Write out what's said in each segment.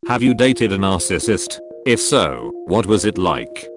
Have you dated a narcissist? If so, what was it like?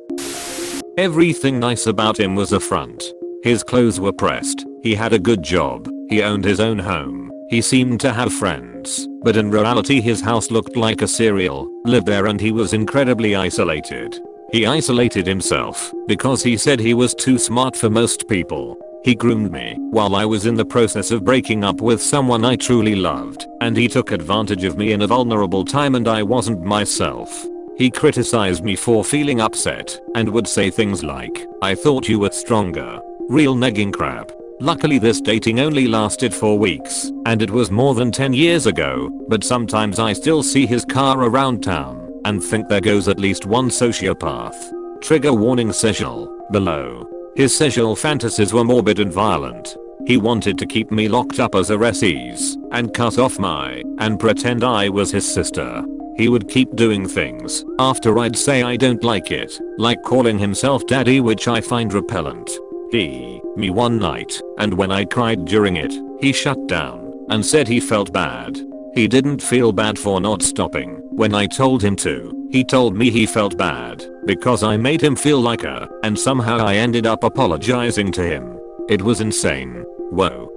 Everything nice about him was a front. His clothes were pressed, he had a good job, he owned his own home, he seemed to have friends, but in reality his house looked like a serial, lived there and he was incredibly isolated. He isolated himself because he said he was too smart for most people. He groomed me while I was in the process of breaking up with someone I truly loved, and he took advantage of me in a vulnerable time and I wasn't myself. He criticized me for feeling upset and would say things like, "I thought you were stronger." Real negging crap. Luckily this dating only lasted 4 weeks, and it was more than 10 years ago, but sometimes I still see his car around town and think there goes at least one sociopath. Trigger warning sexual, below. His sexual fantasies were morbid and violent. He wanted to keep me locked up as a recies and cut off and pretend I was his sister. He would keep doing things after I'd say I don't like it, like calling himself daddy, which I find repellent. Me one night, and when I cried during it, he shut down and said he felt bad. He didn't feel bad for not stopping when I told him to. He told me he felt bad because I made him feel like and somehow I ended up apologizing to him. It was insane. Whoa.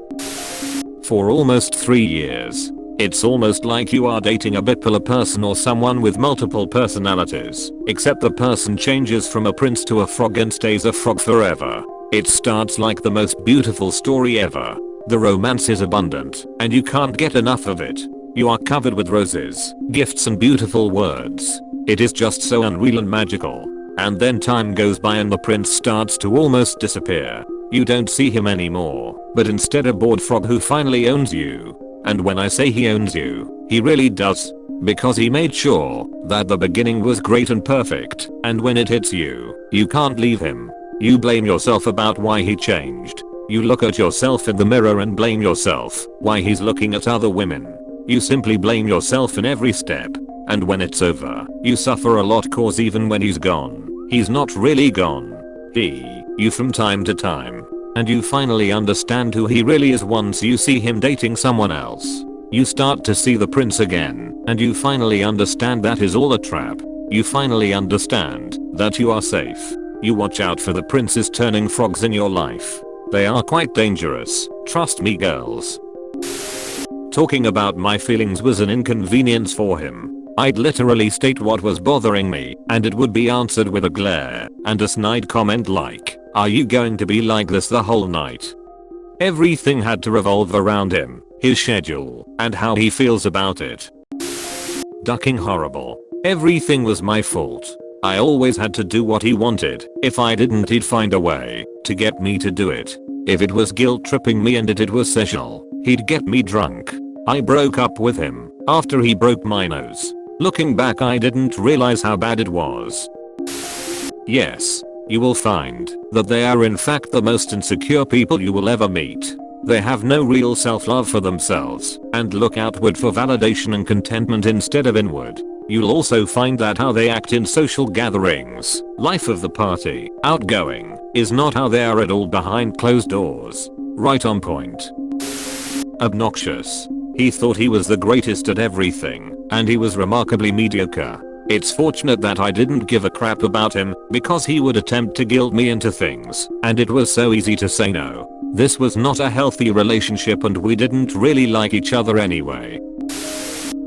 For almost 3 years. It's almost like you are dating a bipolar person or someone with multiple personalities, except the person changes from a prince to a frog and stays a frog forever. It starts like the most beautiful story ever. The romance is abundant, and you can't get enough of it. You are covered with roses, gifts and beautiful words. It is just so unreal and magical. And then time goes by and the prince starts to almost disappear. You don't see him anymore, but instead a bored frog who finally owns you. And when I say he owns you, he really does. Because he made sure that the beginning was great and perfect, and when it hits you, you can't leave him. You blame yourself about why he changed. You look at yourself in the mirror and blame yourself why he's looking at other women. You simply blame yourself in every step. And when it's over, you suffer a lot cause even when he's gone, he's not really gone. You from time to time. And you finally understand who he really is once you see him dating someone else. You start to see the prince again, and you finally understand that is all a trap. You finally understand that you are safe. You watch out for the princes turning frogs in your life. They are quite dangerous, trust me girls. Talking about my feelings was an inconvenience for him. I'd literally state what was bothering me, and it would be answered with a glare and a snide comment like, "Are you going to be like this the whole night?" Everything had to revolve around him, his schedule, and how he feels about it. Ducking horrible. Everything was my fault. I always had to do what he wanted. If I didn't, he'd find a way to get me to do it. If it was guilt tripping me and it was sexual, he'd get me drunk. I broke up with him after he broke my nose. Looking back, I didn't realize how bad it was. Yes, you will find that they are in fact the most insecure people you will ever meet. They have no real self-love for themselves and look outward for validation and contentment instead of inward. You'll also find that how they act in social gatherings, life of the party, outgoing, is not how they are at all behind closed doors. Right on point. Obnoxious. He thought he was the greatest at everything, and he was remarkably mediocre. It's fortunate that I didn't give a crap about him, because he would attempt to guilt me into things, and it was so easy to say no. This was not a healthy relationship and we didn't really like each other anyway.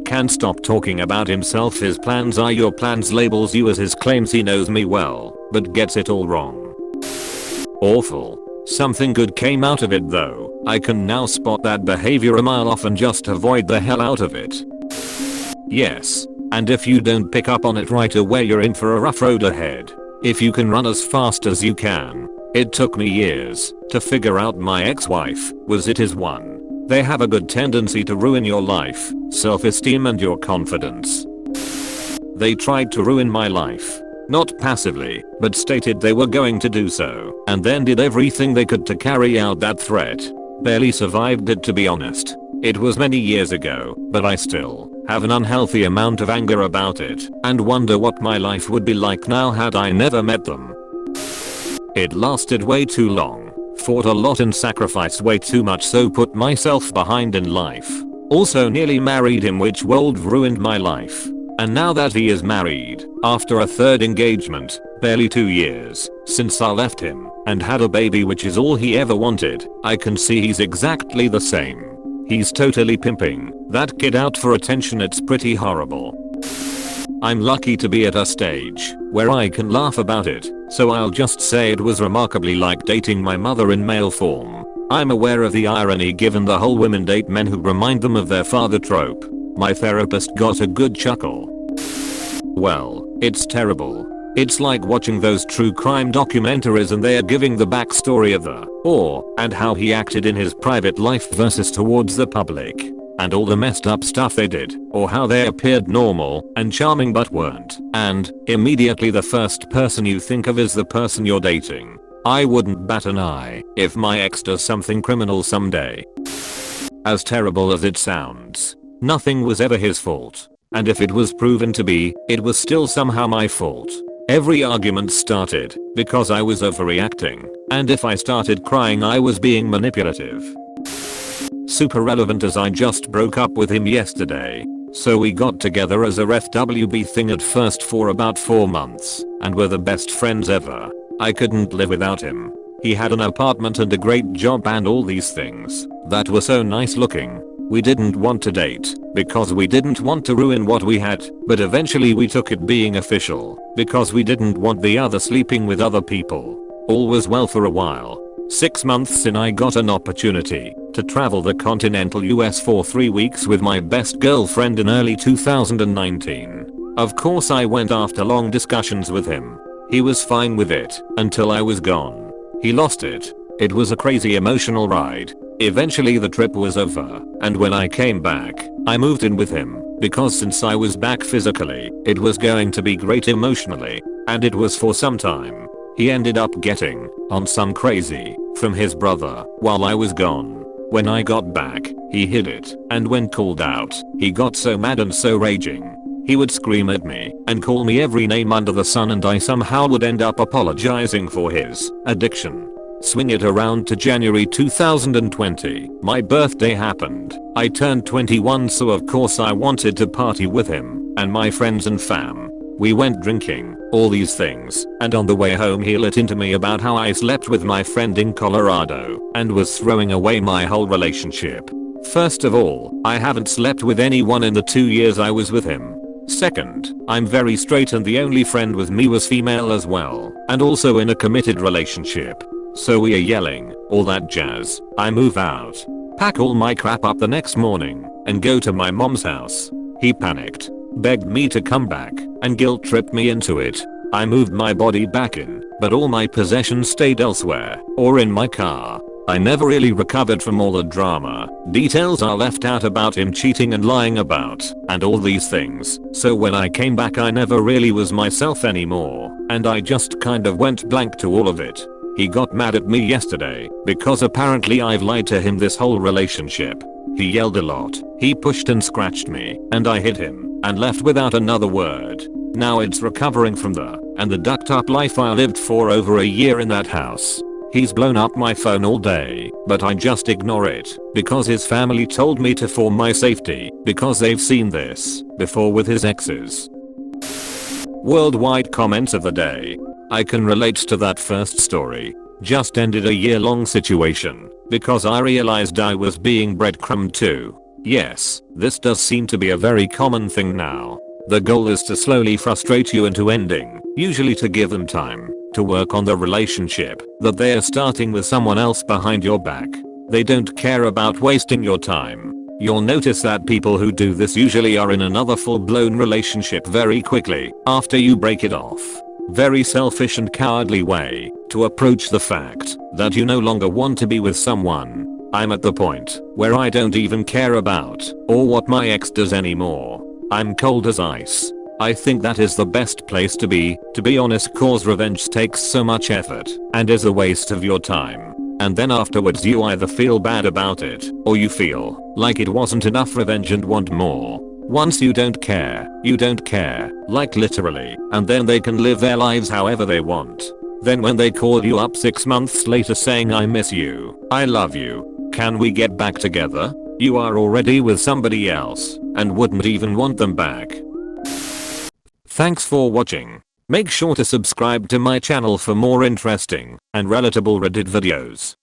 Can't stop talking about himself. His plans are your plans, labels you as his claims. He knows me well, but gets it all wrong. Awful. Something good came out of it though. I can now spot that behavior a mile off and just avoid the hell out of it. Yes. And if you don't pick up on it right away, you're in for a rough road ahead. If you can run as fast as you can. It took me years to figure out my ex-wife was it his one. They have a good tendency to ruin your life, self-esteem and your confidence. They tried to ruin my life. Not passively, but stated they were going to do so, and then did everything they could to carry out that threat. Barely survived it, to be honest. It was many years ago, but I still have an unhealthy amount of anger about it, and wonder what my life would be like now had I never met them. It lasted way too long. Fought a lot and sacrificed way too much, so put myself behind in life. Also nearly married him, which would ruined my life. And now that he is married, after a third engagement, barely 2 years since I left him, and had a baby which is all he ever wanted, I can see he's exactly the same. He's totally pimping that kid out for attention. It's pretty horrible. I'm lucky to be at a stage where I can laugh about it, so I'll just say it was remarkably like dating my mother in male form. I'm aware of the irony given the whole women date men who remind them of their father trope. My therapist got a good chuckle. Well, it's terrible. It's like watching those true crime documentaries and they are giving the backstory of the and how he acted in his private life versus towards the public. And all the messed up stuff they did, or how they appeared normal and charming but weren't. And immediately the first person you think of is the person you're dating. I wouldn't bat an eye if my ex does something criminal someday. As terrible as it sounds, nothing was ever his fault. And if it was proven to be, it was still somehow my fault. Every argument started because I was overreacting, and if I started crying I was being manipulative. Super relevant as I just broke up with him yesterday. So we got together as a FWB thing at first for about 4 months, and were the best friends ever. I couldn't live without him. He had an apartment and a great job and all these things that were so nice looking. We didn't want to date because we didn't want to ruin what we had, but eventually we took it being official because we didn't want the other sleeping with other people. All was well for a while. 6 months in I got an opportunity to travel the continental US for 3 weeks with my best girlfriend in early 2019. Of course I went after long discussions with him. He was fine with it until I was gone. He lost it. It was a crazy emotional ride. Eventually the trip was over, and when I came back, I moved in with him because since I was back physically, it was going to be great emotionally, and it was for some time. He ended up getting on some crazy from his brother while I was gone. When I got back, he hid it, and when called out, he got so mad and so raging. He would scream at me and call me every name under the sun, and I somehow would end up apologizing for his addiction. Swing it around to January 2020. My birthday happened. I turned 21, so of course I wanted to party with him and my friends and fam. We went drinking, all these things, and on the way home he lit into me about how I slept with my friend in Colorado and was throwing away my whole relationship. First of all, I haven't slept with anyone in the 2 years I was with him. Second, I'm very straight and the only friend with me was female as well, and also in a committed relationship. So we are yelling, all that jazz. I move out, pack all my crap up the next morning, and go to my mom's house. He panicked, begged me to come back, and guilt tripped me into it. I moved my body back in, but all my possessions stayed elsewhere, or in my car. I never really recovered from all the drama. Details are left out about him cheating and lying about, and all these things. So when I came back I never really was myself anymore, and I just kind of went blank to all of it. He got mad at me yesterday because apparently I've lied to him this whole relationship. He yelled a lot, he pushed and scratched me, and I hit him and left without another word. Now it's recovering from the ducked up life I lived for over a year in that house. He's blown up my phone all day, but I just ignore it because his family told me to for my safety because they've seen this before with his exes. Worldwide comments of the day. I can relate to that first story. Just ended a year-long situation because I realized I was being breadcrumbed too. Yes, this does seem to be a very common thing now. The goal is to slowly frustrate you into ending, usually to give them time to work on the relationship that they are starting with someone else behind your back. They don't care about wasting your time. You'll notice that people who do this usually are in another full-blown relationship very quickly after you break it off. Very selfish and cowardly way to approach the fact that you no longer want to be with someone. I'm at the point where I don't even care about or what my ex does anymore. I'm cold as ice. I think that is the best place to be honest, cause revenge takes so much effort and is a waste of your time. And then afterwards you either feel bad about it or you feel like it wasn't enough revenge and want more. Once you don't care, like literally, and then they can live their lives however they want. Then when they call you up 6 months later saying I miss you, I love you, can we get back together? You are already with somebody else and wouldn't even want them back. Thanks for watching. Make sure to subscribe to my channel for more interesting and relatable Reddit videos.